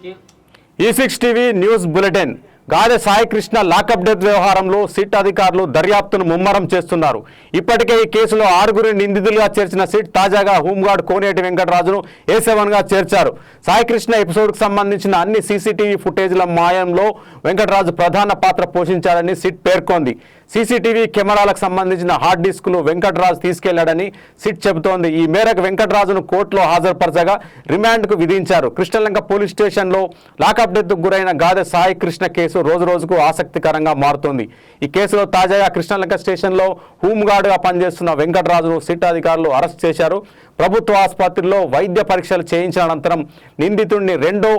E6 TV news bulletin. Gade Sai Krishna lockup death వ్యవహారంలో SIT అధికారులు దర్యాప్తును ముమ్మరం చేస్తున్నారు. ఇప్పటికే ఈ కేసులో 6 నిందితులుగా చేర్చిన సిట్ తాజాగా హోంగార్డ్ కోనేటి వెంకటరాజును A7 గా చేర్చారు. సాయి కృష్ణ ఎపిసోడ్కు సంబంధించిన అన్ని సీసీటీవీ ఫుటేజ్ల మాయంలో వెంకటరాజు ప్రధాన పాత్ర పోషించాడని సిట్ పేర్కొంది. సీసీటీవీ కెమెరాలకు సంబంధించిన హార్డ్ డిస్కులు వెంకటరాజు తీసుకెళ్లాడని సిట్ చెబుతోంది. ఈ మేరకు వెంకటరాజును కోర్టులో హాజరుపరచగా రిమాండ్కు విధించారు. కృష్ణలంక పోలీస్ స్టేషన్లో లాకప్ డెత్కు గురైన గాదె సాయి కృష్ణ కేసు రోజురోజుకు ఆసక్తికరంగా మారుతోంది. ఈ కేసులో తాజాగా కృష్ణలంక స్టేషన్లో హోంగార్డుగా పనిచేస్తున్న వెంకటరాజును సిట్ అధికారులు అరెస్ట్ చేశారు. ప్రభుత్వ ఆసుపత్రిలో వైద్య పరీక్షలు చేయించిన అనంతరం నిందితుడిని రెండో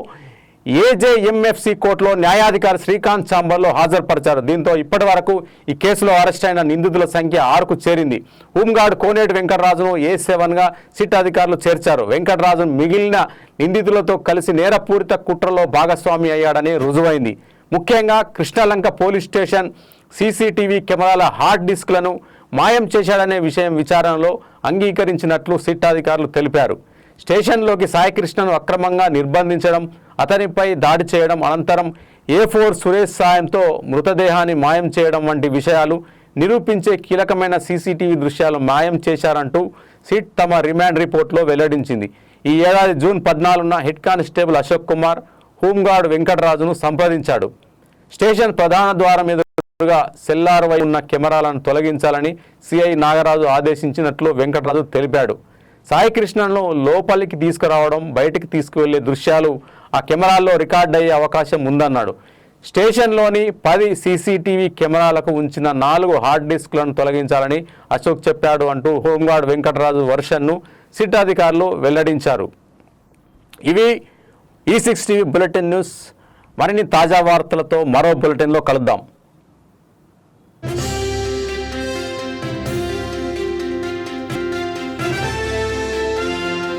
AJMFC కోర్టులో న్యాయాధికారి శ్రీకాంత్ ఛాంబర్లో హాజరుపరిచారు. దీంతో ఇప్పటి వరకు ఈ కేసులో అరెస్ట్ అయిన నిందితుల సంఖ్య 6కు చేరింది. హోంగార్డ్ కోనేటి వెంకటరాజును A7గా సిట్ అధికారులు చేర్చారు. వెంకటరాజు మిగిలిన నిందితులతో కలిసి నేరపూరిత కుట్రలో భాగస్వామి అయ్యాడని రుజువైంది. ముఖ్యంగా కృష్ణలంక పోలీస్ స్టేషన్ సీసీటీవీ కెమెరాల హార్డ్ డిస్క్లను మాయం చేశాడనే విషయం విచారణలో అంగీకరించినట్లు సిట్ అధికారులు తెలిపారు. స్టేషన్లోకి సాయికృష్ణను అక్రమంగా నిర్బంధించడం, అతనిపై దాడి చేయడం, అనంతరం A4 సురేష్ సాయంతో మృతదేహాన్ని మాయం చేయడం వంటి విషయాలు నిరూపించే కీలకమైన సీసీటీవీ దృశ్యాలు మాయం చేశారంటూ సిట్ తమ రిమాండ్ రిపోర్ట్లో వెల్లడించింది. ఈ ఏడాది జూన్ 14న head constable Ashok Kumar home guard వెంకటరాజును సంప్రదించాడు. స్టేషన్ ప్రధాన ద్వారం ఎదురుగా సెల్లార్ వై ఉన్న కెమెరాలను తొలగించాలని సిఐ నాగరాజు ఆదేశించినట్లు వెంకటరాజు తెలిపాడు. సాయికృష్ణను లోపలికి తీసుకురావడం, బయటికి తీసుకువెళ్లే దృశ్యాలు ఆ కెమెరాల్లో రికార్డ్ అయ్యే అవకాశం ఉందన్నాడు. స్టేషన్లోని 10 సీసీటీవీ కెమెరాలకు ఉంచిన 4 హార్డ్ డిస్క్లను తొలగించాలని అశోక్ చెప్పాడు అంటూ హోంగార్డ్ వెంకటరాజు వర్షన్ను సిట్ అధికారులు వెల్లడించారు. ఇవి E6 టీవీ బులెటిన్ న్యూస్. మరిన్ని తాజా వార్తలతో మరో బులెటిన్లో కలుద్దాం.